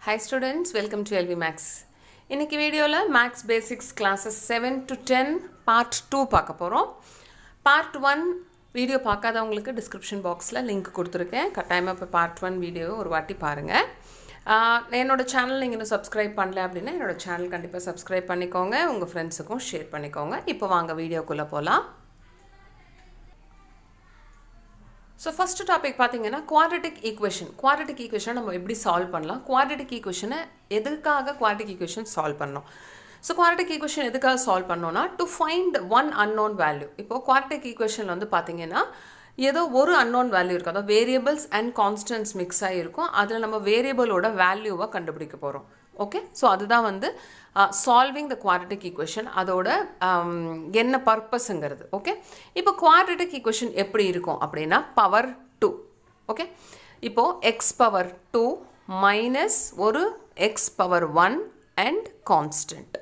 Hi students, welcome to LV Max. இன்னைக்கு வீடியோல Max Basics classes 7 to 10 part 2 பார்க்க போறோம். Part 1 வீடியோ பார்க்காதவங்களுக்கு description boxல லிங்க் கொடுத்திருக்கேன். கட்டாயமா போய் part 1 வீடியோ ஒரு வாட்டி பாருங்க. என்னோட சேனல் நீங்க இன்னும் subscribe பண்ணல அப்படினா என்னோட சேனல் கண்டிப்பா subscribe பண்ணிக்கோங்க. உங்க ஃப்ரெண்ட்ஸ்க்கும் ஷேர் பண்ணிக்கோங்க. இப்போ வாங்க வீடியோக்குள்ள போலாம். So first topic பாத்தீங்கன்னா quadratic equation நம்ம எப்படி சால்வ் பண்ணலாம் quadratic equation எதுக்காக quadratic equation சால்வ் பண்ணோம் so quadratic equation எதுக்காக சால்வ் பண்ணோம்னா to find one unknown value இப்போ quadratic equationல வந்து பாத்தீங்கன்னா ஏதோ ஒரு unknown value இருக்கு அதாவது variables and constants mix ஆகி இருக்கும் அதுல நம்ம variableோட வேல்யூவை கண்டுபிடிக்க போறோம் ஓகே சோ அதுதான் வந்து solving the quadratic equation அதோட என்ன பர்பஸ்ங்கிறது ஓகே இப்போ quadratic equation எப்படி இருக்கும் அப்படினா power 2 ஓகே இப்போ x power 2 minus ஒரு x power 1 and constant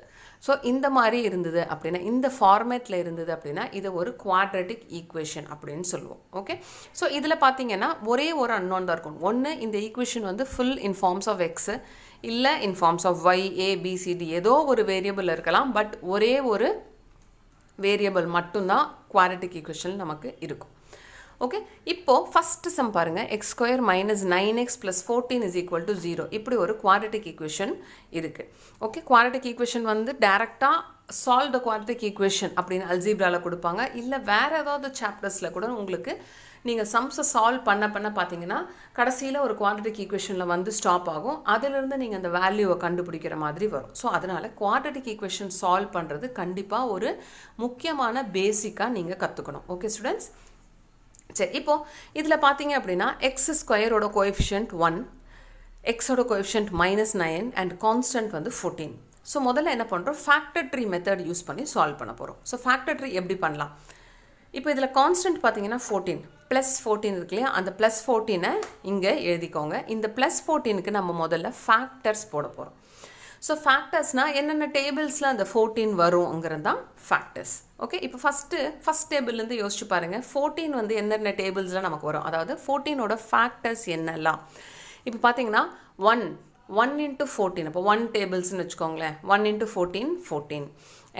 so இந்த மாதிரி இருந்தது அப்படினா இந்த ஃபார்மட்ல இருந்தது அப்படினா இது ஒரு quadratic equation அப்படினு சொல்லுவோம் ஓகே சோ இதுல பாத்தீங்கன்னா ஒரே ஒரு unknown தான் இருக்கும் ஒன்னு இந்த equation வந்து full in forms of x இல்ல in forms of y a b c d ஏதோ ஒரு வேரியபிள் இருக்கலாம் பட் ஒரே ஒரு வேரியபிள் மட்டும் தான் quadratic equation நமக்கு இருக்கும் ஓகே இப்போ ஃபர்ஸ்ட் சம் பாருங்க x square minus 9x plus 14 is equal to 0 இப்படி ஒரு quadratic equation இருக்கு ஓகே quadratic equation வந்து டைரக்ட்டா solve the quadratic equation அப்படினு அல்ஜீப்ரால கொடுப்பாங்க இல்ல வேற ஏதாவது சாப்டர்ஸ்ல கூட உங்களுக்கு நீங்க சம்ஸ் சால்வ் பண்ண பாத்தீங்கன்னா கடைசில ஒரு quadratic equationல வந்து ஸ்டாப் ஆகும் அதில இருந்து நீங்க அந்த வேல்யூவை கண்டுபிடிக்கிற மாதிரி வரும் சோ அதனால quadratic equation சால்வ் பண்றது கண்டிப்பா ஒரு முக்கியமான பேசிக்கா நீங்க கத்துக்கணும் ஓகே ஸ்டூடண்ட்ஸ் சரி இப்போ இதுல பாத்தீங்க அப்படினா x ஸ்கொயர் ஓட கோஎஃபிஷியன்ட் 1 x ஓட கோஎஃபிஷியன்ட் -9 and கான்ஸ்டன்ட் வந்து 14 சோ முதல்ல என்ன பண்றோம் ஃபேக்டர் ட்ரீ மெத்தட் யூஸ் பண்ணி சால்வ் பண்ண போறோம் சோ ஃபேக்டர் ட்ரீ எப்படி பண்ணலாம் இப்போ இதுல கான்ஸ்டன்ட் பாத்தீங்கன்னா 14 +14 இருக்குலையா அந்த +14 இங்க எழுதிக்கோங்க இந்த +14க்கு நம்ம முதல்ல ஃபேக்டர்ஸ் போட போறோம் சோ ஃபேக்டர்ஸ்னா என்னென்ன டேபிள்ஸ்ல அந்த 14 வரும்ங்கறது தான் ஃபேக்டர்ஸ் ஓகே இப்போ ஃபர்ஸ்ட் டேபிள்ல இருந்து யோசிச்சு பாருங்க 14 வந்து என்னென்ன டேபிள்ஸ்ல நமக்கு வரும் அதாவது 14 ஓட ஃபேக்டர்ஸ் என்னெல்லாம் இப்போ பாத்தீங்கன்னா 1 into 14 அப்போ 1 டேபிள்ஸ் னு வெச்சுக்கோங்களே 1 into 14 14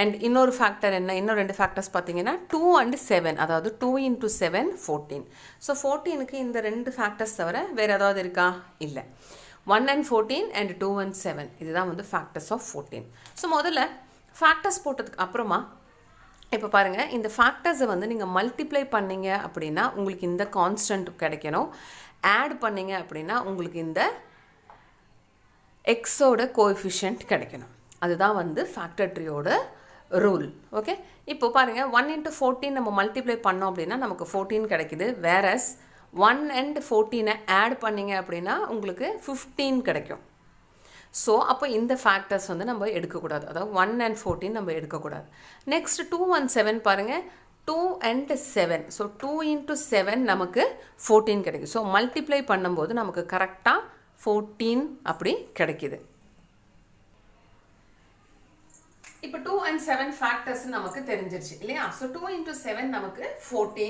and இன்னொரு ஃபேக்டர் என்ன இன்னொரு ரெண்டு ஃபேக்டர்ஸ் பாத்தீங்கன்னா 2 and 7 அதாவது 2 into 7 14 சோ 14 க்கு இந்த ரெண்டு ஃபேக்டர்ஸ் தவிர வேற ஏதாவது இருக்கா இல்ல 1 and 14 and 2 and 7 இதுதான் வந்து ஃபேக்டர்ஸ் ஆஃப் 14 சோ முதல்ல ஃபேக்டர்ஸ் போட்டதுக்கு அப்புறமா இப்போ பாருங்க இந்த ஃபேக்டர்ஸ் வந்து நீங்க மல்டிப்ளை பண்ணீங்க அப்படினா உங்களுக்கு இந்த கான்ஸ்டன்ட் கிடைக்கணும் ஆட் பண்ணீங்க அப்படினா உங்களுக்கு இந்த x ஓட கோஎஃபிஷியன்ட் கிடைக்கணும் அதுதான் வந்து ஃபேக்டர் ட்ரீயோட ரூல் ஓகே இப்போ பாருங்க 1 into 14 நம்ம மல்டிப்ளை பண்ணோம் அப்படினா நமக்கு 14 கிடைக்குது whereas 1 and 14 ஆட் பண்ணீங்க அப்படினா உங்களுக்கு 15 கிடைக்கும் சோ அப்ப இந்த ஃபேக்டர்ஸ் வந்து நம்ம எடுக்க கூடாது அதாவது 1 and 14 நம்ம எடுக்க கூடாது நெக்ஸ்ட் 2 and 7 பாருங்க 2 and 7 சோ 2 into 7 நமக்கு 14 கிடைக்கும் சோ மல்டிப்ளை பண்ணும்போது நமக்கு கரெக்ட்டா 14 அப்படி கிடைக்குது இப்போ 2 and 7 ஃபேக்டர்ஸ் நமக்கு தெரிஞ்சிருச்சு இல்லையா சோ 2 into 7 நமக்கு 14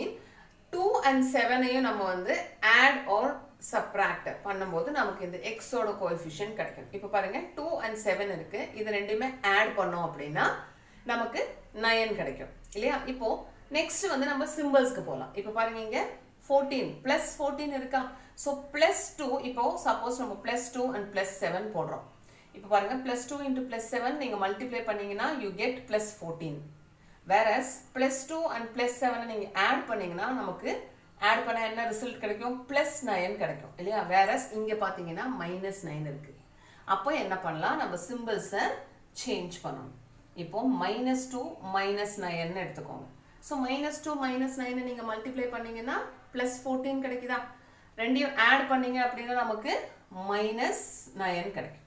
2 and 7 ஐயும் நம்ம வந்து ஆட் ஆர் சப்ட்ராக்ட் பண்ணும்போது நமக்கு இந்த x ஓட கோஎஃபிஷியன்ட் கிடைக்கும் இப்போ பாருங்க 2 and 7 இருக்கு இது ரெண்டுமே ஆட் பண்ணோம் அப்படினா நமக்கு 9 கிடைக்கும் இல்லையா இப்போ நெக்ஸ்ட் வந்து நம்ம சிம்பல்ஸ்க்கு போலாம் இப்போ பாருங்க இங்க 14 +14 இருக்கா சோ +2 இப்போ சப்போஸ் நம்ம +2 and +7 போடுறோம் இப்போ பாருங்க +2 into +7 நீங்க மல்டிப்ளை பண்ணீங்கனா you get +14 whereas +2 and +7 நீங்க ஆட் பண்ணீங்கனா நமக்கு ஆட் பண்ண என்ன ரிசல்ட் கிடைக்கும் +9 கிடைக்கும் இல்லையா whereas இங்க பாத்தீங்கன்னா -9 இருக்கு அப்போ என்ன பண்ணலாம் நம்ம சிம்பல்ஸை சேஞ்ச் பண்ணனும் இப்போ -2 -9 ன்னு எடுத்துக்கோங்க சோ -2 -9 நீங்க மல்டிப்ளை பண்ணீங்கனா +14 கிடைக்குதா ரெண்டையும் ஆட் பண்ணீங்க அப்படினா நமக்கு -9 கிடைக்கும்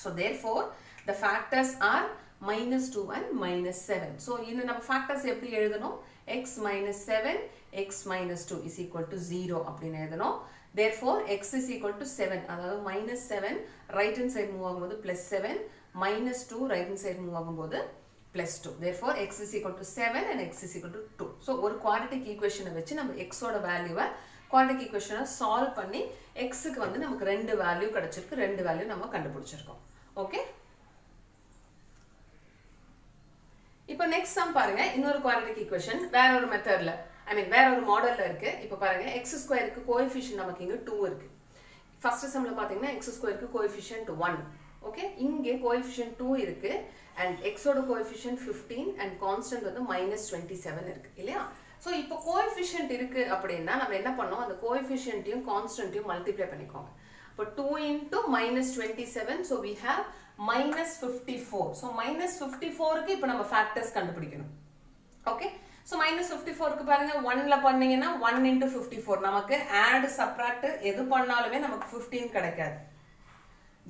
so therefore the factors are -2 and -7 so இந்த நம்ம ஃபேக்டர்ஸ் எப்படி எழுதணும் x minus 7 x minus 2 is equal to 0 அப்படினு எழுதணும் therefore x is equal to 7 அதாவது -7 right hand side மூவ் ஆகும்போது +7 -2 right hand side மூவ் ஆகும்போது +2 therefore x is equal to 7 and x is equal to 2 so ஒரு quadratic equation வெச்சு நம்ம x ஓட வேல்யூவை குவாட்ரிக் ஈக்குவேஷனை சால்வ் பண்ணி எக்ஸுக்கு வந்து நமக்கு 2 வேல்யூ கிடைச்சிருக்கு, 2 வேல்யூ நம்ம கண்டுபிடிச்சிருக்கோம். ஓகே, இப்போ நெக்ஸ்ட் சம் பாருங்க. இன்னொரு குவாட்ரிக் ஈக்குவேஷன் வேற ஒரு மெத்தட்ல, வேற ஒரு மாடல்ல இருக்கு. இப்போ பாருங்க, எக்ஸ் ஸ்கொயருக்கு கோஎஃபிஷியன்ட் நமக்கு இங்க 2 இருக்கு. ஃபர்ஸ்ட் சம்ல பாத்தீங்கன்னா எக்ஸ் ஸ்கொயருக்கு கோஎஃபிஷியன்ட் 1. ஓகே, இங்கே கோஎஃபிஷியன்ட் 2 இருக்கு அண்ட் எக்ஸோட கோஎஃபிஷியன்ட் 15 அண்ட் கான்ஸ்டன்ட் வந்து -27 இருக்கு இல்லையா? ஸோ இப்போ கோஎஃபிஷியன்ட் இருக்கு அப்படின்னா நம்ம என்ன பண்ணோம், அந்த கோஎஃபிஷியன்ட்டையும் கான்ஸ்டன்ட்டையும் மல்டிப்ளை பண்ணிக்கோங்க. இப்போ 2 into -27, so we have -54. So -54க்கு இப்போ நம்ம ஃபேக்டர்ஸ் கண்டுபிடிக்கணும். ஓகே, ஸோ -54க்கு பாருங்க 1ல பண்ணீங்கன்னா 1 into 54 நமக்கு ஆட் சப்ராக்ட் எது பண்ணாலுமே நமக்கு 15 கிடைக்காது.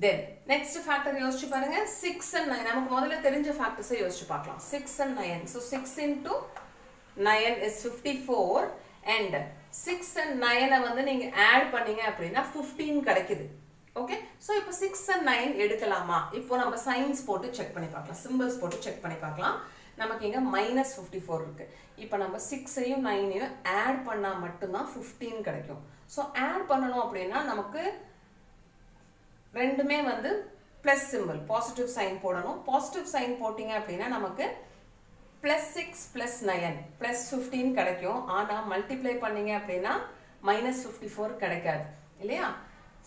தென் நெக்ஸ்ட் ஃபேக்டர் யோசிச்சு பாருங்க, 6 and 9 நமக்கு முதல்ல தெரிஞ்ச ஃபேக்டர்ஸை யோசிச்சு பார்க்கலாம். 6 and 9, so 6 into 9 is 54 and 6 and 9 வந்து நீங்க ஆட் பண்ணீங்க அப்படின்னா 15 கிடைக்குது. ஓகே, ஸோ இப்போ 6 and 9 எடுக்கலாமா? இப்போ நம்ம சைன்ஸ் போட்டு செக் பண்ணி பார்க்கலாம், சிம்பிள்ஸ் போட்டு செக் பண்ணி பார்க்கலாம். நமக்கு இங்க -54 இருக்கு. இப்போ நம்ம 6ஐயும் 9ஐயும் ஆட் பண்ணா மட்டும்தான் 15 கிடைக்கும். ஸோ ஆட் பண்ணணும் அப்படின்னா நமக்கு ரெண்டுமே வந்து பிளஸ் சிம்பிள், பாசிட்டிவ் சைன் போடணும். பாசிட்டிவ் சைன் போட்டீங்க அப்படின்னா நமக்கு +6 + 9 +15 கிடைக்கும். ஆனா மல்டிப்ளை பண்ணீங்க அப்படின்னா -54 கிடைக்காது இல்லையா?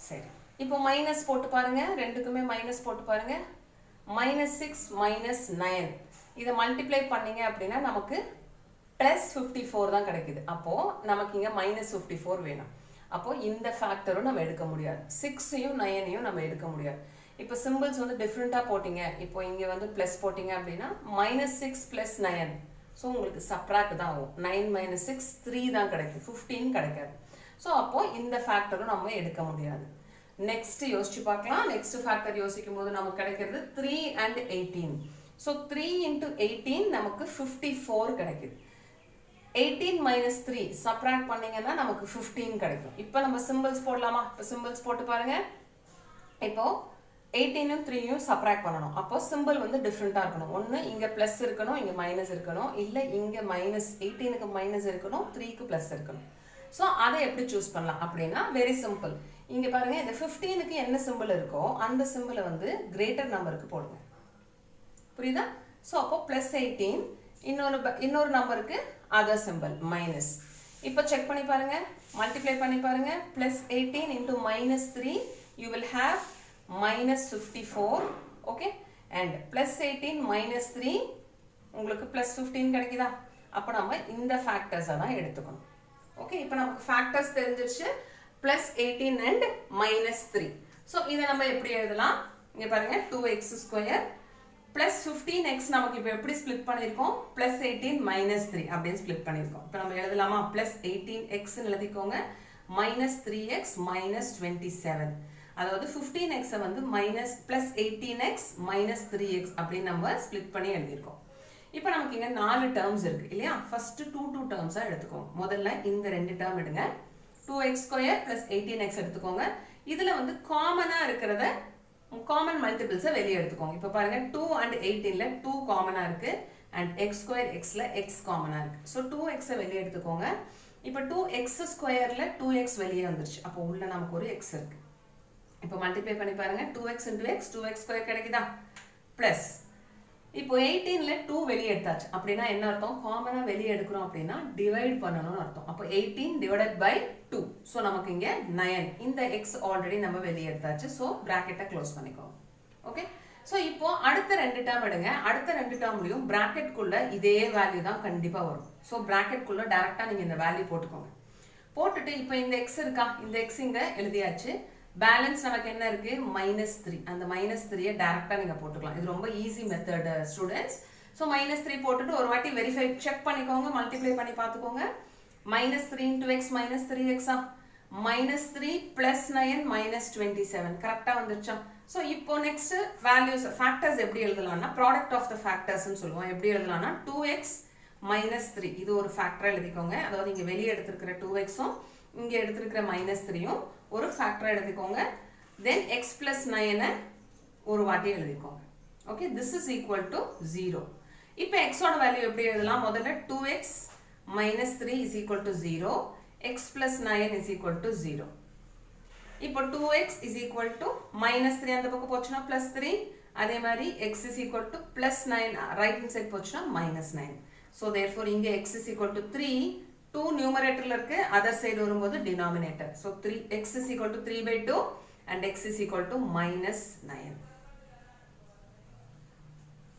சரி, இப்போ மைனஸ் போட்டு பாருங்க, ரெண்டுக்குமே மைனஸ் போட்டு பாருங்க. -6 - 9 இதை மல்டிப்ளை பண்ணீங்க அப்படின்னா நமக்கு +54 தான் கிடைக்குது. அப்போ நமக்கு இங்க -54 வேணும். அப்போ இந்த ஃபேக்டரும் நம்ம எடுக்க முடியாது, 6ஐயும் 9ஐயும் நம்ம எடுக்க முடியாது. இப்போ சிம்பிள்ஸ் வந்து டிஃப்ரெண்டா போட்டீங்க. இப்போ இங்க வந்து பிளஸ் போட்டீங்க அப்படின்னா -6 + 9, ஸோ உங்களுக்கு சப்ராக்ட் தான் ஆகும். 9 - 6 3 தான் கிடைக்கும், 15 கிடைக்காது. ஸோ அப்போ இந்த ஃபேக்டரும் நம்ம எடுக்க முடியாது. நெக்ஸ்ட் யோசிச்சு பார்க்கலாம். நெக்ஸ்ட் ஃபேக்டர் யோசிக்கும் போது நமக்கு கிடைக்கிறது 3 and 18. ஸோ 3 into 18 நமக்கு 54 கிடைக்குது. 18 - 3 சப்ராக்ட் பண்ணீங்கன்னா நமக்கு 15 கிடைக்கும். இப்போ நம்ம சிம்பிள்ஸ் போடலாமா? இப்போ சிம்பிள்ஸ் போட்டு பாருங்க. இப்போ 18ம் 3யும் சப்ராக்ட் பண்ணணும். அப்போ சிம்பிள் வந்து டிஃப்ரெண்டா இருக்கணும். ஒன்று இங்க பிளஸ் இருக்கணும், இங்க மைனஸ் இருக்கணும், இல்லை இங்க -18க்கு மைனஸ் இருக்கணும், 3க்கு பிளஸ் இருக்கணும். ஸோ அதை எப்படி சூஸ் பண்ணலாம் அப்படின்னா வெரி சிம்பிள். இங்க பாருங்க, இந்த 15க்கு என்ன சிம்பிள் இருக்கோ அந்த சிம்பிளை வந்து கிரேட்டர் நம்பருக்கு போடுங்க. புரியுதா? ஸோ அப்போ +18, இன்னொரு நம்பருக்கு அதர் சிம்பிள் மைனஸ். இப்போ செக் பண்ணி பாருங்க, மல்டிப்ளை பண்ணி பாருங்க. +18 into -3 you will have -54. Okay, and +18 - 3 உங்களுக்கு +15 கிடைக்குதா? அப்போ நம்ம இந்த ஃபேக்டர்ஸை தான் எடுத்துக்கணும். ஓகே, இப்போ நமக்கு ஃபேக்டர்ஸ் தெரிஞ்சிருச்சு, +18 and -3. ஸோ இதை நம்ம எப்படி எழுதலாம்? இங்க பாருங்க, 2x² +15x நமக்கு இப்போ எப்படி ஸ்ப்ளிட் பண்ணியிருக்கோம்? +18 - 3 அப்படின்னு ஸ்ப்ளிட் பண்ணியிருக்கோம். இப்போ நம்ம எழுதலாமா? +18x எழுதிக்கோங்க, -3x -27. அதாவது 15x வந்து +18x -3x அப்படின்னு நம்ம ஸ்ப்ளிட் பண்ணி எழுதியிருக்கோம். இப்போ நமக்கு இங்க 4 டேர்ம்ஸ் இருக்கு இல்லையா? ஃபர்ஸ்ட் 2 டேர்ம்ஸா எடுத்துக்கோங்க. முதல்ல இந்த 2 டேர்ம் எடுங்க. 2x² + 18x எடுத்துக்கோங்க. இதுல வந்து காமனா இருக்கிறத, காமன் மல்டிபிள்ஸை வெளியே எடுத்துக்கோங்க. இப்போ பாருங்க, 2 and 18ல 2 காமனா இருக்கு அண்ட் x² xல x காமனா இருக்கு. ஸோ 2x வெளியே எடுத்துக்கோங்க. இப்போ 2x² 2x வெளியே வந்துருச்சு. அப்போ உள்ள நமக்கு ஒரு x இருக்கு. இப்போ மல்டிப்ளை பண்ணி பாருங்க, 2x into x 2x² கிடைக்குதா? பிளஸ் இப்போ 18ல 2 வெளியே எடுத்தாச்சு. அப்படின்னா என்ன அர்த்தம்? காமனா வெளியே எடுக்கிறோம் அப்படின்னா டிவைட் பண்ணணும்னு அர்த்தம். அப்போ 18 divided by 2. ஸோ நமக்கு இங்க 9. இந்த x ஆல்ரெடி நம்ம வெளியே எடுத்தாச்சு. ஸோ பிராக்கெட்டை க்ளோஸ் பண்ணிக்கோங்க. ஓகே, ஸோ இப்போ அடுத்த 2 டேர்ம் எடுங்க. அடுத்த 2 டேர்ம்லையும் பிராக்கெட்குள்ள இதே வேல்யூ தான் கண்டிப்பா வரும். ஸோ பிராக்கெட்குள்ள டைரக்டா நீங்க இந்த வேல்யூ போட்டுக்கோங்க. போட்டுட்டு இப்போ இந்த x இருக்கா? இந்த x இங்க எழுதியாச்சு. பேலன்ஸ் நமக்கு என்ன இருக்கு? -3. அந்த -3 டைரக்டா நீங்க போட்டுக்கலாம். இது ரொம்ப ஈஸி மெத்தட் ஸ்டூடெண்ட்ஸ். ஸோ -3 போட்டுட்டு ஒரு வாட்டி வெரிஃபை செக் பண்ணிக்கோங்க, மல்டிப்ளை பண்ணி பார்த்துக்கோங்க. -3 into x -3x -3 + 9 -27 கரெக்டா வந்துருச்சா? ஸோ இப்போ நெக்ஸ்ட் வேல்யூஸ் ஃபேக்டர்ஸ் எப்படி எழுதலாம்னா ப்ராடக்ட் ஆஃப் த ஃபேக்டர்ஸ்னு சொல்லுவோம். எப்படி எழுதலாம்னா 2x -3 இது ஒரு ஃபேக்டரா எழுதிக்கோங்க. அதாவது இங்க வெளியே எடுத்திருக்கிற 2xம் இங்க எடுத்திருக்கிற -3யும் ஒரு ஃபேக்டரா எழுதிக்கோங்க. தென் x + 9 ஒரு வாட்டி எழுதிக்கோங்க. Okay, this is equal to 0. இப்போ x ஓட வேல்யூ எப்படி எழுதலாம்? முதல்ல 2x - 3 is equal to 0. x plus 9 is equal to 0. இப்போ 2x is equal to minus 3 அந்த பக்கம் போச்சுனா plus 3. அதே மாதிரி x is equal to plus 9 right hand side போச்சுனா minus 9. So therefore இங்க x is equal to 3. 2 numeratorல இருக்கு, other side வரும்போது denominator. So x is equal to 3 by 2 and x is equal to minus 9.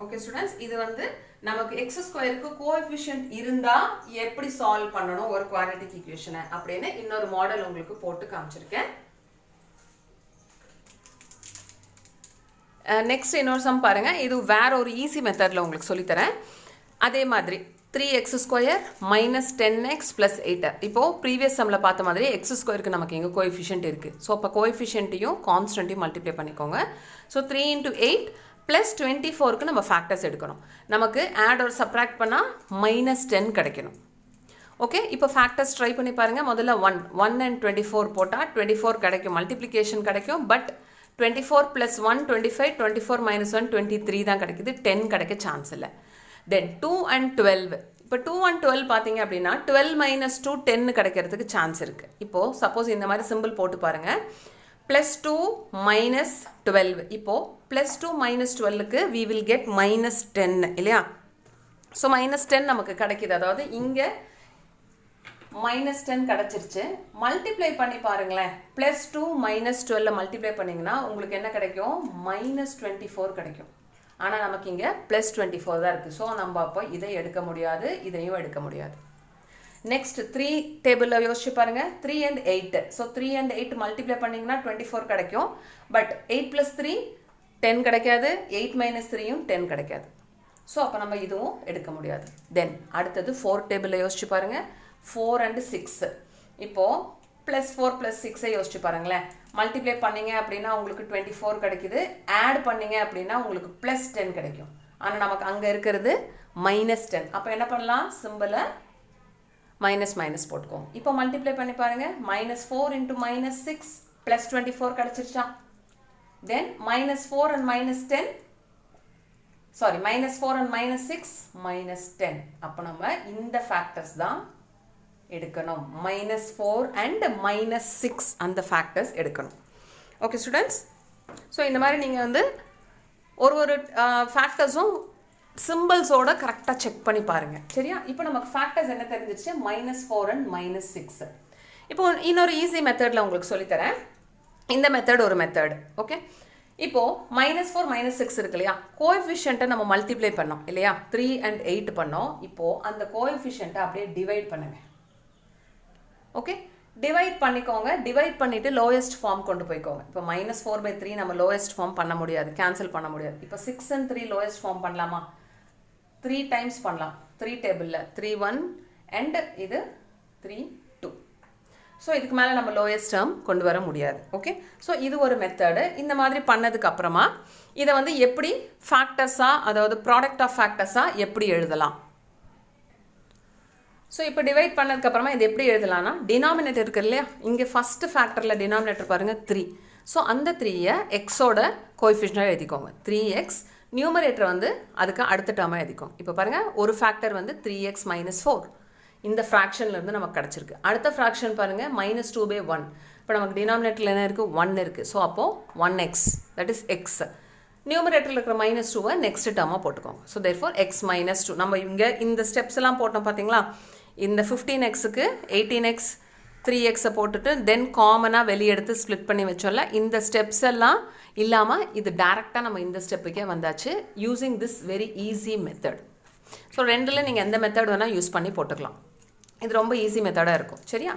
Okay students, இது வந்து நமக்கு x ஸ்கொயருக்கு coefficient இருந்தா எப்படி சால்வ் பண்ணணும் ஒரு குவாட்ரேட்டிக் ஈக்குவேஷனை அப்படின்னு இன்னொரு மாடல் உங்களுக்கு போட்டு காமிச்சிருக்கேன். நெக்ஸ்ட் இன்னொரு சம் பாருங்க, இது வேற ஒரு ஈஸி மெத்தட்ல உங்களுக்கு சொல்லி தரேன். அதே மாதிரி 3x square minus 10x plus 8. இப்போ ப்ரீவியஸ் சம்ல பார்த்த மாதிரி x ஸ்கொயருக்கு நமக்கு எங்க கோஎஃபிஷியன்ட் இருக்கு. ஸோ அப்போ கோஎஃபிஷியன்ட்டையும் கான்ஸ்டன்ட்டையும் மல்டிப்ளை பண்ணிக்கோங்க. ஸோ 3 into 8 plus 24க்கு நம்ம ஃபேக்டர்ஸ் எடுக்கணும். நமக்கு ஆட் ஒரு சப்ராக்ட் பண்ணால் -10 கிடைக்கணும். ஓகே, இப்போ ஃபேக்டர்ஸ் ட்ரை பண்ணி பாருங்கள். முதல்ல 1 and 24 போட்டால் 24 கிடைக்கும், மல்டிப்ளிகேஷன் கிடைக்கும். பட் 24 plus 1 25, 24 minus 1 23 தான் கிடைக்குது, 10 கிடைக்க சான்ஸ் இல்லை. தென் 2 and 12. இப்போ 2 and 12 பார்த்தீங்க அப்படின்னா 12 minus 2 10 கிடைக்கிறதுக்கு சான்ஸ் இருக்குது. இப்போது சப்போஸ் இந்த மாதிரி சிம்பிள் போட்டு பாருங்கள். plus 2 minus 12. இப்போ plus 2 minus 12க்கு we will get minus 10 இல்லையா? ஸோ minus 10 நமக்கு கிடைக்கிது. அதாவது இங்கே minus 10 கிடைச்சிருச்சு. மல்டிப்ளை பண்ணி பாருங்களேன். plus 2 minus 12 மல்டிப்ளை பண்ணிங்கன்னா உங்களுக்கு என்ன கிடைக்கும்? minus 24 கிடைக்கும். ஆனால் நமக்கு இங்கே plus 24 தான் இருக்குது. ஸோ நம்ம அப்போ இதை எடுக்க முடியாது, இதையும் எடுக்க முடியாது. நெக்ஸ்ட் 3 டேபிளில் யோசிச்சு பாருங்க. 3 and 8. ஸோ 3 and 8 மல்டிப்ளை பண்ணிங்கன்னா 24 கிடைக்கும். பட் 8 plus 3 10 கிடைக்காது, 8 minus 3யும் 10 கிடைக்காது. ஸோ அப்போ நம்ம இதுவும் எடுக்க முடியாது. தென் அடுத்தது 4 டேபிளில் யோசிச்சு பாருங்க. 4 and 6. இப்போது +4 + 6 யோசிச்சு பாருங்களேன். மல்டிப்ளை பண்ணிங்க அப்படின்னா உங்களுக்கு 24 கிடைக்குது. ஆட் பண்ணிங்க அப்படின்னா உங்களுக்கு +10 கிடைக்கும். ஆனால் நமக்கு அங்கே இருக்கிறது -10. அப்போ என்ன பண்ணலாம்? சிம்பிளை மைனஸ் போட்டுக்கோங்க. இப்போ மல்டிப்ளை பண்ணி பாருங்க. -4 into -6 +24 கிடைச்சிருச்சா? Then -4 and -10, sorry -4 and -6 -10. அப்போ நம்ம இந்த ஃபேக்டர்ஸ் தான் எடுக்கணும். -4 and -6 அந்த ஃபேக்டர்ஸ் எடுக்கணும். ஓகே ஸ்டூடெண்ட்ஸ், ஸோ இந்த மாதிரி நீங்கள் வந்து ஒரு ஃபேக்டர்ஸும் சிம்பிள்ஸோட கரெக்டாக செக் பண்ணி பாருங்கள். சரியா? இப்போ நமக்கு ஃபேக்டர்ஸ் என்ன தெரிஞ்சிச்சு? -4 and -6. இப்போ இன்னொரு ஈஸி மெத்தடில் உங்களுக்கு சொல்லித்தரேன். இந்த மெத்தட் ஒரு மெத்தட். ஓகே, இப்போது -4 -6 இருக்கு இல்லையா? கோஎஃபிஷியண்ட்டை நம்ம மல்டிப்ளை பண்ணோம் இல்லையா? 3 and 8 பண்ணோம். இப்போது அந்த கோஎஃபிஷியண்ட்டை அப்படியே டிவைட் பண்ணுங்க. ஓகே, டிவைட் பண்ணிக்கோங்க. டிவைட் பண்ணிவிட்டு லோயஸ்ட் ஃபார்ம் கொண்டு போய்க்கோங்க. இப்போ -4/3 நம்ம லோயஸ்ட் ஃபார்ம் பண்ண முடியாது, கேன்சல் பண்ண முடியாது. இப்போ 6 and 3 லோயஸ்ட் ஃபார்ம் பண்ணலாமா? 3 டைம்ஸ் பண்ணலாம். 3 டேபிளில் 3 1 அண்ட் இது 3 2. ஸோ இதுக்கு மேலே நம்ம லோயஸ்ட் டேர்ம் கொண்டு வர முடியாது. ஓகே, ஸோ இது ஒரு மெத்தடு. இந்த மாதிரி பண்ணதுக்கு அப்புறமா இதை வந்து எப்படி ஃபேக்டர்ஸாக, அதாவது ப்ராடக்ட் ஆஃப் ஃபேக்டர்ஸாக எப்படி எழுதலாம்? ஸோ இப்போ டிவைட் பண்ணதுக்கப்புறமா இது எப்படி எழுதலாம்னா, டினாமினேட்டர் இருக்குது இல்லையா? இங்கே ஃபஸ்ட்டு ஃபேக்டரில் டினாமினேட்டர் பாருங்கள் 3. ஸோ அந்த 3யை எக்ஸோட கோஎஃபிஷியன்ட்டாக எழுதிக்கோங்க. 3x நியூமரேட்டர் வந்து அதுக்கு அடுத்த டேர்மாக எழுதிக்கோங்க. இப்போ பாருங்கள், ஒரு ஃபேக்டர் வந்து 3x - 4 இந்த ஃப்ராக்ஷன்லேருந்து நமக்கு கிடச்சிருக்கு. அடுத்த ஃப்ராக்ஷன் பாருங்கள் -2/1. இப்போ நமக்கு டினாமினேட்டரில் என்ன இருக்குது? 1 இருக்குது. ஸோ அப்போது 1x, தட் இஸ் எக்ஸ். நியூமரேட்டரில் இருக்கிற -2வை நெக்ஸ்ட் டேர்மாக போட்டுக்கோங்க. So therefore x - 2. நம்ம இங்கே இந்த ஸ்டெப்ஸ் எல்லாம் போட்டோம் பார்த்தீங்களா? இந்த 15xக்கு 18x 3xை போட்டுட்டு தென் காமனாக வெளியே எடுத்து ஸ்ப்ளிட் பண்ணி வச்சோம்ல, இந்த ஸ்டெப்ஸ் எல்லாம் இல்லாமல் இது டேரெக்டாக நம்ம இந்த ஸ்டெப்புக்கே வந்தாச்சு, using this very easy method. So ரெண்டில் நீங்கள் எந்த மெத்தட் வேணால் யூஸ் பண்ணி போட்டுக்கலாம். இது ரொம்ப ஈஸி மெத்தடாக இருக்கும். சரியா?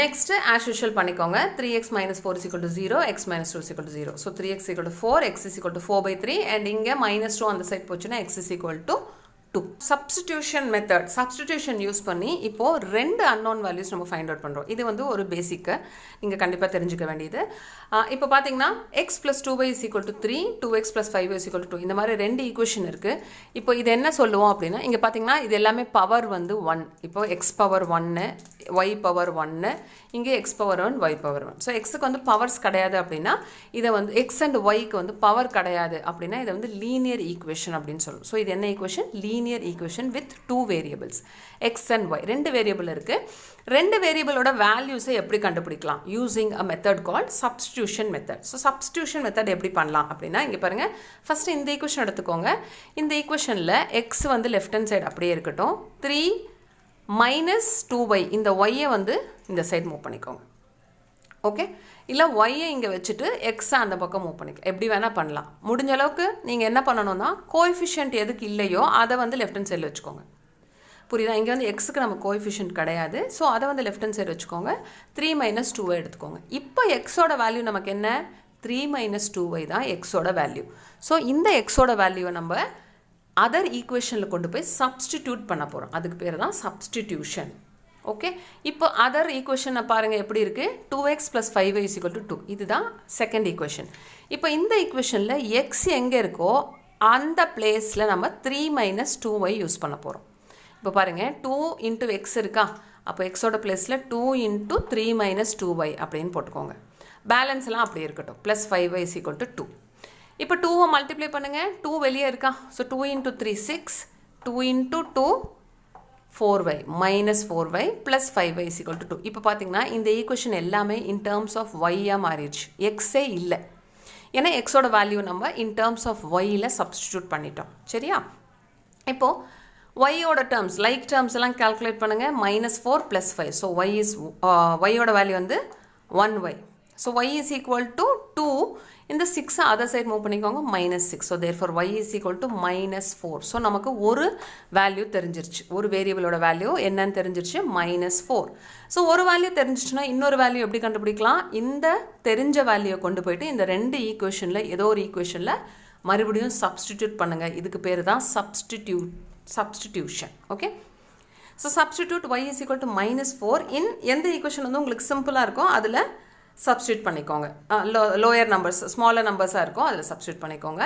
நெக்ஸ்ட்டு ஆஸ் யூஷுவல் பண்ணிக்கோங்க. 3x - 4 = 0, x - 2 = 0. So 3x = 4, x = 4/3 and இங்கே -2 அந்த சைட் போச்சுன்னா x = 2. Substitution method, substitution use பண்ணி இப்போது 2 அன்னோன் வேல்யூஸ் நம்ம ஃபைண்ட் அவுட் பண்ணுறோம். இது வந்து ஒரு பேசிக்கு நீங்கள் கண்டிப்பாக தெரிஞ்சுக்க வேண்டியது. இப்போ பார்த்தீங்கன்னா x + 2y = 3, 2x + 5y = 2. இந்த மாதிரி 2 ஈக்குவேஷன் இருக்குது. இப்போ இது என்ன சொல்லுவோம் அப்படின்னா, இங்கே பார்த்தீங்கன்னா இது எல்லாமே பவர் வந்து 1. இப்போ x பவர் 1, y பவர் 1 இங்கே x power 1 y power 1. So எக்ஸுக்கு வந்து பவர்ஸ் கிடையாது அப்படின்னா இதை வந்து எக்ஸ் அண்ட் ஒய்க்கு வந்து பவர் கிடையாது அப்படின்னா இதை வந்து லீனியர் ஈக்குவேஷன் அப்படின்னு சொல்லுவோம். ஸோ இது என்ன equation? Linear equation with 2 variables X and Y. 2 variable இருக்குது. 2 வேரியபிளோட வேல்யூஸை எப்படி கண்டுபிடிக்கலாம்? Using a method called substitution method. So substitution method எப்படி பண்ணலாம் அப்படின்னா இங்கே பாருங்கள், ஃபஸ்ட்டு இந்த ஈக்குவேஷன் எடுத்துக்கோங்க. இந்த ஈக்குவேஷனில் எக்ஸ் வந்து லெஃப்ட் ஹேண்ட் சைடு அப்படியே இருக்கட்டும். 3 மைனஸ் 2y இந்த ஒய்யை வந்து இந்த சைடு மூவ் பண்ணிக்கோங்க. ஓகே, இல்லை ஒய்யை இங்கே வச்சுட்டு எக்ஸை அந்த பக்கம் மூவ் பண்ணிக்கலாம். எப்படி வேணால் பண்ணலாம். முடிஞ்ச அளவுக்கு நீங்கள் என்ன பண்ணணும்னா கோஎஃபிஷியன்ட் எதுக்கு இல்லையோ அதை வந்து லெஃப்ட் ஹேண்ட் சைடில் வச்சுக்கோங்க. புரியுதா? இங்கே வந்து எக்ஸுக்கு நம்ம கோஎஃபிஷியன்ட் கிடையாது. ஸோ அதை வந்து லெஃப்ட் ஹேண்ட் சைடு வச்சுக்கோங்க. 3 மைனஸ் 2y எடுத்துக்கோங்க. இப்போ எக்ஸோட வேல்யூ நமக்கு என்ன? 3 மைனஸ் 2y தான் எக்ஸோட வேல்யூ. ஸோ இந்த எக்ஸோட வேல்யூவை நம்ம அதர் ஈக்குவேஷனில் கொண்டு போய் சப்ஸ்டிடியூட் பண்ண போகிறோம். அதுக்கு பேர் தான் சப்ஸ்டிடியூஷன். ஓகே, இப்போ அதர் ஈக்குவேஷனை பாருங்கள் எப்படி இருக்குது? 2x + 5y = 2. இதுதான் செகண்ட் ஈக்குவேஷன். இப்போ இந்த ஈக்குவேஷனில் எக்ஸ் எங்கே இருக்கோ அந்த பிளேஸில் நம்ம 3 மைனஸ் 2y யூஸ் பண்ண போகிறோம். இப்போ பாருங்கள், 2 இன்ட்டு எக்ஸ் இருக்கா? அப்போ எக்ஸோட பிளேஸில் 2 இன்ட்டு 3 மைனஸ் 2y அப்படின்னு போட்டுக்கோங்க. பேலன்ஸ்லாம் அப்படி இருக்கட்டும். Plus 5y = 2. இப்போ 2வை மல்டிப்ளை பண்ணுங்கள். 2 வெளியே இருக்கா? So 2 into 3 6, 2 into 2 4y minus 4y plus 5y = 2. இப்போ பார்த்தீங்கன்னா இந்த ஈக்குவேஷன் எல்லாமே இன் டேர்ம்ஸ் ஆஃப் ஒய்யாக மாறிடுச்சு. எக்ஸே இல்லை. ஏன்னா எக்ஸோட வேல்யூ நம்ம இன் டேர்ம்ஸ் ஆஃப் ஒய்யில் சப்ஸ்டிடியூட் பண்ணிட்டோம். சரியா? இப்போது ஒய்யோட டேர்ம்ஸ் லைக் டேர்ம்ஸ் எல்லாம் கால்குலேட் பண்ணுங்கள். -4 + 5. ஸோ ஒய்யோட வேல்யூ வந்து 1y. So y = 2. இந்த 6 அதர் சைட் மூவ் பண்ணிக்கோங்க. -6. So therefore y = -4. ஸோ நமக்கு ஒரு வேல்யூ தெரிஞ்சிருச்சு. ஒரு வேரியபிளோட வேல்யூ என்னன்னு தெரிஞ்சிருச்சு? -4. ஸோ ஒரு வேல்யூ தெரிஞ்சிச்சுன்னா இன்னொரு வேல்யூ எப்படி கண்டுபிடிக்கலாம்? இந்த தெரிஞ்ச வேல்யூவை கொண்டு போயிட்டு இந்த 2 ஈக்குவேஷனில் ஏதோ ஒரு ஈக்குவேஷனில் மறுபடியும் சப்ஸ்டிடியூட் பண்ணுங்கள். இதுக்கு பேர் தான் substitution. Okay, so substitute y = -4 இன் எந்த ஈக்குவேஷன் வந்து உங்களுக்கு சிம்பிளாக இருக்கும் அதில் சப்ஸ்டியூட் பண்ணிக்கோங்க. லோயர் நம்பர்ஸ் ஸ்மாலர் நம்பர்ஸாக இருக்கும் அதில் சப்ஸ்டியூட் பண்ணிக்கோங்க.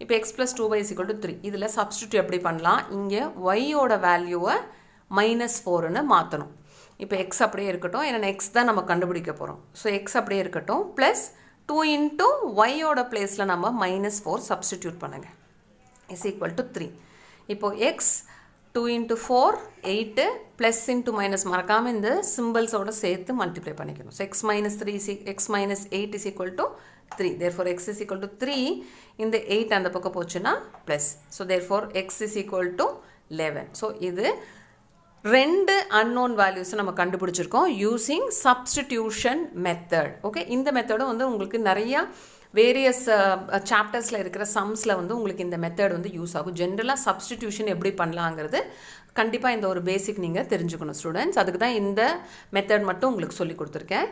இப்போ x + 2y = 3. இதில் சப்ஸ்டியூட் எப்படி பண்ணலாம்? இங்கே ஒய்யோட வேல்யூவை -4ன்னு மாற்றணும். இப்போ எக்ஸ் அப்படியே இருக்கட்டும். ஏன்னா எக்ஸ் தான் நம்ம கண்டுபிடிக்க போகிறோம். ஸோ எக்ஸ் அப்படியே இருக்கட்டும். ப்ளஸ் 2 இன்ட்டு ஒய்யோட பிளேஸில் நம்ம -4 சப்ஸ்டிடியூட் பண்ணுங்கள். = 3. இப்போது X 2 into 4 8 plus into minus மறக்காமல் இந்த சிம்பிள்ஸோட சேர்த்து மல்டிப்ளை பண்ணிக்கணும். So x - 8 = 3. Therefore x = 3. இந்த 8 அந்த பக்கம் போச்சுன்னா plus. So therefore x = 11. So இது 2 அன்னோன் வேல்யூஸை நம்ம கண்டுபிடிச்சிருக்கோம் யூஸிங் சப்ஸ்டிடியூஷன் மெத்தட். ஓகே, இந்த மெத்தடும் வந்து உங்களுக்கு நிறையா வேரியஸ் சாப்டர்ஸில் இருக்கிற சம்ஸில் வந்து உங்களுக்கு இந்த மெத்தட் வந்து யூஸ் ஆகும். ஜென்ரலாக சப்ஸ்டிடியூஷன் எப்படி பண்ணலாங்கிறது கண்டிப்பாக இந்த ஒரு பேசிக் நீங்கள் தெரிஞ்சுக்கணும் ஸ்டூடெண்ட்ஸ். அதுக்கு தான் இந்த மெத்தட் மட்டும் உங்களுக்கு சொல்லி கொடுத்துருக்கேன்.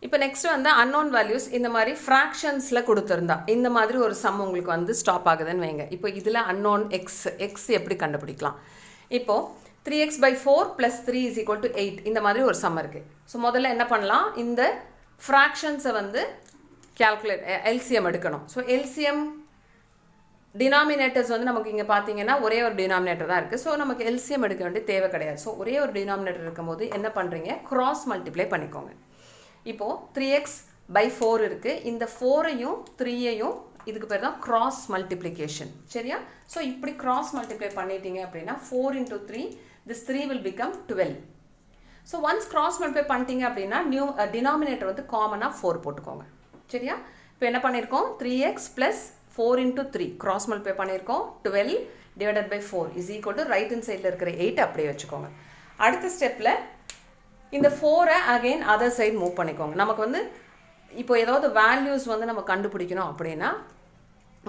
இப்போ நெக்ஸ்ட் வந்து அன்னோன் வேல்யூஸ் இந்த மாதிரி ஃப்ராக்ஷன்ஸில் கொடுத்துருந்தா இந்த மாதிரி ஒரு சம் உங்களுக்கு வந்து ஸ்டாப் ஆகுதுன்னு வைங்க. இப்போ இதில் அன்னோன் எக்ஸ் எப்படி கண்டுபிடிக்கலாம்? இப்போது 3x/4 + 3 = 8 இந்த மாதிரி ஒரு சம் இருக்குது. ஸோ முதல்ல என்ன பண்ணலாம்? இந்த ஃப்ராக்ஷன்ஸை வந்து எல்சிஎம் எடுக்கணும். ஸோ எல்சிஎம் டினாமினேட்டர்ஸ் வந்து நமக்கு இங்கே பார்த்தீங்கன்னா ஒரே ஒரு டினாமினேட்டர் தான் இருக்குது. ஸோ நமக்கு எல்சிஎம் எடுக்க வேண்டிய தேவை கிடையாது. ஸோ ஒரே ஒரு டினாமினேட்டர் இருக்கும்போது என்ன பண்ணுறீங்க? கிராஸ் மல்டிப்ளை பண்ணிக்கோங்க. இப்போது 3x/4 இருக்குது. இந்த 4ஐயும் 3ஐயும் இதுக்கு பேர் தான் கிராஸ் மல்டிப்ளிகேஷன். சரியா? ஸோ இப்படி கிராஸ் மல்டிப்ளை பண்ணிட்டீங்க அப்படின்னா 4 × 3 this 3 will become 12. So once cross multiply பண்ணிட்டீங்க அப்படின்னா டினாமினேட்டர் வந்து காமனாக 4 போட்டுக்கோங்க. சரியா? இப்போ என்ன பண்ணியிருக்கோம்? 3x + 4 × 3 கிராஸ் மல்டிப்ளை பண்ணியிருக்கோம். 12 / 4 = ரைட் ஹேண்ட் சைடில் இருக்கிற 8 அப்படியே வச்சுக்கோங்க. அடுத்த ஸ்டெப்பில் இந்த 4ஐ அகெயின் அதர் சைடு மூவ் பண்ணிக்கோங்க. நமக்கு வந்து இப்போ ஏதாவது வேல்யூஸ் வந்து நம்ம கண்டுபிடிக்கணும் அப்படின்னா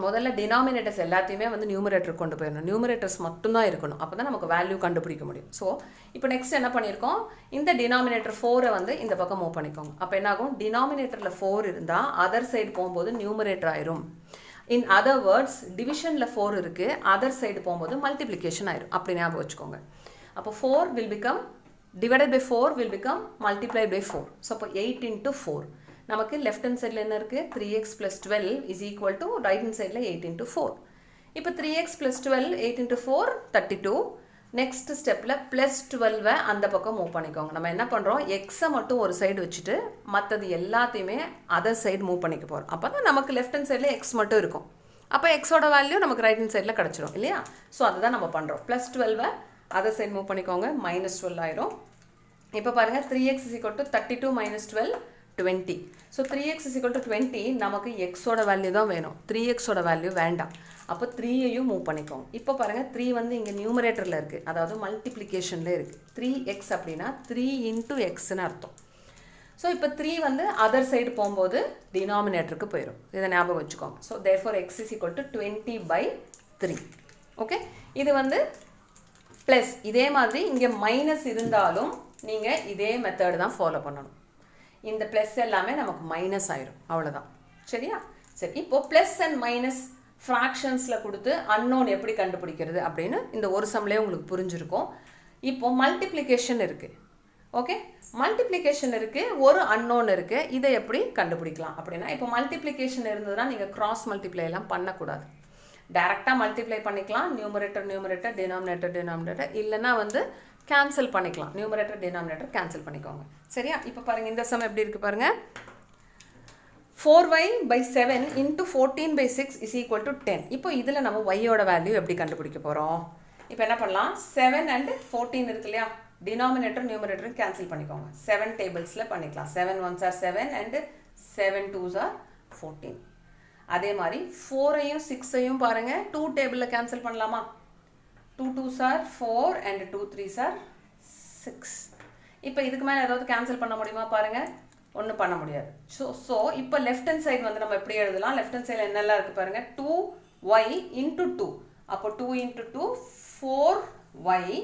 முதல்ல டினாமினேட்டர்ஸ் எல்லாத்தையுமே வந்து நியூமரேட்டருக்கு கொண்டு போயிடணும். நியூமரேட்டர்ஸ் மட்டும்தான் இருக்கணும். அப்போ தான் நமக்கு வேல்யூ கண்டுபிடிக்க முடியும். ஸோ இப்போ நெக்ஸ்ட் என்ன பண்ணியிருக்கோம்? இந்த டினாமினேட்டர் 4ஐ வந்து இந்த பக்கம் மூவ் பண்ணிக்கோங்க. அப்போ என்னாகும்? டினாமினேட்டரில் 4 இருந்தால் அதர் சைடு போகும்போது நியூமரேட்டர் ஆயிரும். இன் அதர் வேர்ட்ஸ் டிவிஷனில் 4 இருக்குது, அதர் சைடு போகும்போது மல்டிப்ளிகேஷன் ஆயிரும். அப்படி ஞாபகம் வச்சுக்கோங்க. அப்போ 4 will become divided by 4 will become multiplied by 4. So அப்போ 8 × 4 நமக்கு லெஃப்ட் ஹேண்ட் சைடில் என்ன இருக்குது? 3x + 12 = ரைட் ஹேண்ட் சைடில் 8 × 4. இப்போ 3x + 12 8 × 4 32. நெக்ஸ்ட் ஸ்டெப்பில் ப்ளஸ் 12 அந்த பக்கம் மூவ் பண்ணிக்கோங்க. நம்ம என்ன பண்ணுறோம், எக்ஸை மட்டும் ஒரு சைடு வச்சுட்டு மற்றது எல்லாத்தையுமே அதர் சைடு மூவ் பண்ணிக்க போகிறோம். அப்போ தான் நமக்கு லெஃப்ட் ஹேண்ட் சைடில் எக்ஸ் மட்டும் இருக்கும். அப்போ எக்ஸோட வேல்யூ நமக்கு ரைட் ஹேண்ட் சைடில் கிடச்சிரும் இல்லையா. ஸோ அதுதான் நம்ம பண்ணுறோம். ப்ளஸ் 12 அதர் சைடு மூவ் பண்ணிக்கோங்க, -12 ஆயிரும். இப்போ பாருங்கள் 3x = 32 - 12 20. ஸோ 3x = 20 நமக்கு எக்ஸோட வேல்யூ தான் வேணும், 3xோட வேல்யூ வேண்டாம். அப்போ 3ஐயும் மூவ் பண்ணிக்கோங்க. இப்போ பாருங்கள் 3 வந்து இங்கே நியூமரேட்டரில் இருக்குது, அதாவது மல்டிப்ளிகேஷனில் இருக்குது. 3x அப்படின்னா 3 × xன்னு அர்த்தம். ஸோ இப்போ 3 வந்து அதர் சைடு போகும்போது டினாமினேட்டருக்கு போயிடும், இதை ஞாபகம் வச்சுக்கோங்க. So therefore x = 20/3. ஓகே, இது வந்து ப்ளஸ். இதே மாதிரி இங்கே மைனஸ் இருந்தாலும் நீங்கள் இதே மெத்தட் தான் ஃபாலோ பண்ணணும். இந்த ப்ளஸ் எல்லாமே நமக்கு மைனஸ் ஆயிரும், அவ்வளோதான். சரியா? சரி, இப்போது ப்ளஸ் அண்ட் மைனஸ் ஃப்ராக்ஷன்ஸில் கொடுத்து அன்னோன் எப்படி கண்டுபிடிக்கிறது அப்படின்னு இந்த ஒரு சம்லேயே உங்களுக்கு புரிஞ்சிருக்கும். இப்போ மல்டிப்ளிகேஷன் இருக்குது. ஓகே, மல்டிப்ளிகேஷன் இருக்குது, ஒரு அன்னோன் இருக்குது. இதை எப்படி கண்டுபிடிக்கலாம் அப்படின்னா, இப்போ மல்டிப்ளிகேஷன் இருந்ததுன்னா நீங்கள் கிராஸ் மல்டிப்ளை எல்லாம் பண்ணக்கூடாது, டைரெக்டாக மல்டிப்ளை பண்ணிக்கலாம். நியூமரேட்டர் டினாமினேட்டர் இல்லைன்னா வந்து கேன்சல் பண்ணிக்கலாம். நியூமரேட்டர் டினாமினேட்டர் கேன்சல் பண்ணிக்கோங்க. சரியா? இப்போ பாருங்கள் இந்த சம் எப்படி இருக்குது பாருங்கள். 4y/7 × 14/6 = 10. இப்போ இதில் நம்ம yயோட வேல்யூ எப்படி கண்டுபிடிக்க போகிறோம்? இப்போ என்ன பண்ணலாம், 7 and 14 இருக்கு இல்லையா, டினாமினேட்டர் நியூமரேட்டரும் கேன்சல் பண்ணிக்கோங்க. 7 டேபிள்ஸில் பண்ணிக்கலாம். 7 1s are 7 and 7 2s are 14. அதே மாதிரி 4ஐயும் 6ஐயும் பாருங்கள் 2 டேபிளில் கேன்சல் பண்ணலாமா? 2 2s are 4 and 2 3s are 6. இப்போ இதுக்கு மேலே ஏதாவது கேன்சல் பண்ண முடியுமா பாருங்கள்? ஒன்றும் பண்ண முடியாது. ஸோ இப்போ லெஃப்ட் ஹேண்ட் சைடு வந்து நம்ம எப்படி எழுதலாம்? லெஃப்ட் ஹேண்ட் சைடில் என்னெல்லாம் இருக்குது பாருங்கள், 2y × 2. அப்போ 2 × 2 4y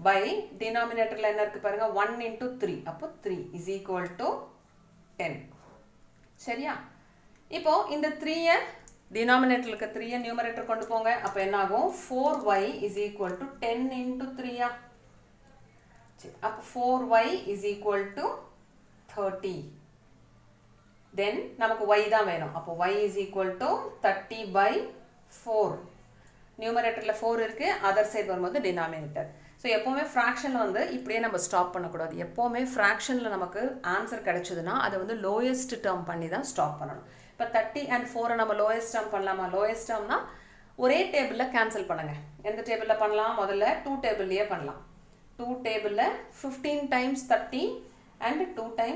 பை டினாமினேட்டரில் என்ன இருக்குது பாருங்கள், 1 × 3. அப்போ 3 = 10. சரியா? இப்போ இந்த 3ஐ டினாமினேட்டரில் இருக்க 3ஐ நியூமரேட்டர் கொண்டு போங்க. அப்போ என்ன ஆகும், 4y = 10 × 3. சரி, அப்போ 4y = 30. தென் நமக்கு y தான் வேணும். அப்போ y = 30/4. நியூமரேட்டரில் 4 இருக்குது, அதர் சைடு வரும்போது டினாமினேட்டர். ஸோ எப்போவுமே ஃப்ராக்ஷனில் வந்து இப்படியே நம்ம ஸ்டாப் பண்ணக்கூடாது. எப்போவுமே ஃப்ராக்ஷனில் நமக்கு ஆன்சர் கிடைச்சதுன்னா அதை வந்து லோயஸ்ட் டேர்ம் பண்ணி தான் ஸ்டாப் பண்ணணும். இப்போ 30 and 4 நம்ம லோயஸ்ட் டேர்ம் பண்ணலாமா? லோயஸ்ட் டேர்ம்னா ஒரே டேபிளில் கேன்சல் பண்ணுங்கள். எந்த டேபிளில் பண்ணலாம்? முதல்ல 2 டேபிள்லேயே பண்ணலாம். 2 டேபிளில் 15 × 30 and 2 ×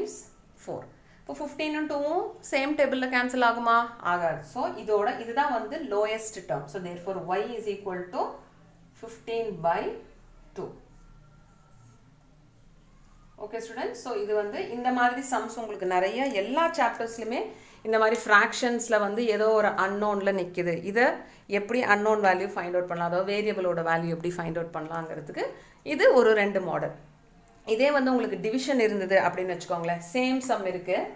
4. இப்போ 15 ம் 2ம் சேம் டேபிளில் கேன்சல் ஆகுமா? ஆகாது. ஸோ இதுதான் வந்து lowest term. So therefore y = 15/2. Okay students, so இது வந்து இந்த மாதிரி சம்ஸ் உங்களுக்கு நிறைய எல்லா சாப்டர்ஸ்லையுமே இந்த மாதிரி ஃப்ராக்ஷன்ஸில் வந்து ஏதோ ஒரு அன்னோனில் நிற்கிது. இதை எப்படி அன்னோன் வேல்யூ ஃபைண்ட் அவுட் பண்ணலாம், அதாவது வேரியபிளோட வேல்யூ எப்படி ஃபைண்ட் அவுட் பண்ணலாங்கிறதுக்கு இது ஒரு 2 மாடல். இதே வந்து உங்களுக்கு டிவிஷன் இருந்தது அப்படின்னு வச்சுக்கோங்களேன், சேம் சம் இருக்குது,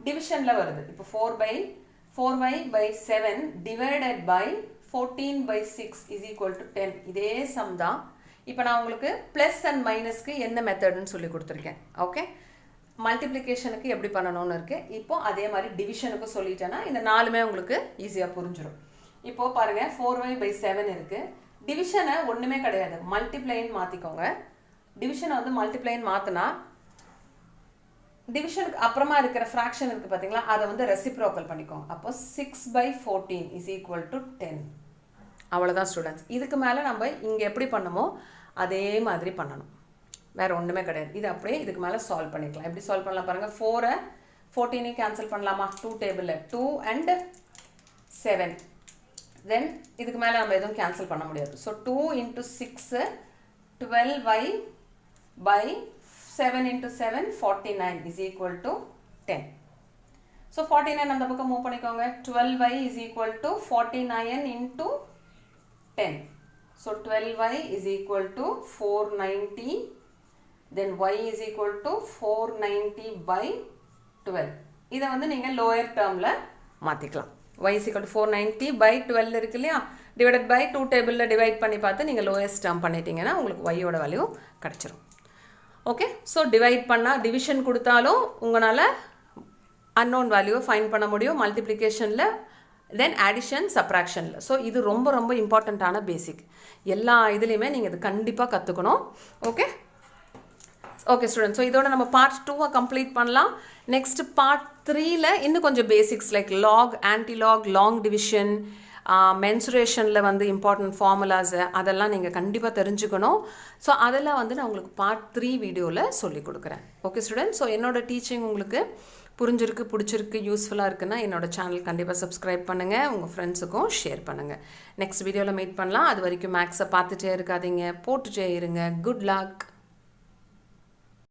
டிவிஷனில் வருது. இப்போ 4y/7 ÷ 14/6 = 10. இதே சம் தான். இப்போ நான் உங்களுக்கு ப்ளஸ் அண்ட் மைனஸ்க்கு என்ன மெத்தட்னு சொல்லி கொடுத்துருக்கேன். ஓகே, மல்டிப்ளிகேஷனுக்கு எப்படி பண்ணணும்னு இருக்குது. இப்போ அதே மாதிரி டிவிஷனுக்கு சொல்லிட்டேன்னா இந்த 4மே உங்களுக்கு ஈஸியாக புரிஞ்சிடும். இப்போது பாருங்கள் 4y/7 இருக்குது. டிவிஷனை ஒன்றுமே கிடையாது, மல்டிப்ளைன்னு மாற்றிக்கோங்க. டிவிஷனை வந்து மல்டிப்ளைன்னு மாற்றினா டிவிஷனுக்கு அப்புறமா இருக்கிற ஃப்ராக்ஷன் இருக்குது பார்த்தீங்களா, அதை வந்து ரெசிப்ரோக்கல் பண்ணிக்கோங்க. அப்போ 6/14 = 10. அவ்வளோதான் ஸ்டூடெண்ட்ஸ். இதுக்கு மேலே நம்ம இங்கே எப்படி பண்ணமோ அதே மாதிரி பண்ணணும், வேறு ஒன்றுமே கிடையாது. இது அப்படியே இதுக்கு மேலே சால்வ் பண்ணிக்கலாம். எப்படி சால்வ் பண்ணலாம் பாருங்கள். 4 14 கேன்சல் பண்ணலாமா? 2 டேபிளில் 2 and 7. தென் இதுக்கு மேலே நம்ம எதுவும் கேன்சல் பண்ண முடியாது. So 2 × 6 12y/7 × 7 49 = 10. ஸோ 49 அந்த பக்கம் மூவ் பண்ணிக்கோங்க. 12y = 49 × 10. So 12y = 490. Then y = 490/12. இதை வந்து நீங்கள் லோயர் டேர்மில் மாற்றிக்கலாம். y = 490/12 இருக்கு இல்லையா, டிவைடட் பை 2 டேபிளில் டிவைட் பண்ணி பார்த்து நீங்கள் லோயஸ்ட் டேர்ம் பண்ணிட்டீங்கன்னா உங்களுக்கு yயோட வேல்யூ கிடச்சிரும். ஓகே, ஸோ டிவைட் பண்ணால் டிவிஷன் கொடுத்தாலும் உங்களால் அன்னோன் வேல்யூவை ஃபைண்ட் பண்ண முடியும். மல்டிப்ளிகேஷனில் தென் அடிஷன் சப்ராக்ஷனில். ஸோ இது ரொம்ப ரொம்ப இம்பார்ட்டண்ட்டான பேசிக். எல்லா இதுலேயுமே நீங்கள் இது கண்டிப்பாக கற்றுக்கணும். ஓகே ஓகே ஸ்டூடெண்ட், ஸோ இதோட நம்ம பார்ட் 2 கம்ப்ளீட் பண்ணலாம். நெக்ஸ்ட் பார்ட் 3ல இன்னும் கொஞ்சம் basics like log, antilog, long division, மென்சுரேஷனில் வந்து இம்பார்ட்டன்ட் ஃபார்முலாஸு அதெல்லாம் நீங்கள் கண்டிப்பாக தெரிஞ்சுக்கணும். ஸோ அதெல்லாம் வந்து நான் உங்களுக்கு பார்ட் 3 வீடியோவில் சொல்லிக் கொடுக்குறேன். ஓகே ஸ்டூடெண்ட், ஸோ என்னோடய டீச்சிங் உங்களுக்கு புரிஞ்சிருக்கு, பிடிச்சிருக்கு, யூஸ்ஃபுல்லாக இருக்குன்னா என்னோடய சேனல் கண்டிப்பாக சப்ஸ்கிரைப் பண்ணுங்கள், உங்கள் ஃப்ரெண்ட்ஸுக்கும் ஷேர் பண்ணுங்கள். நெக்ஸ்ட் வீடியோவில் மீட் பண்ணலாம். அது வரைக்கும் மேக்ஸை பார்த்துட்டே இருக்காதீங்க, போட்டுட்டே இருங்க. Good luck.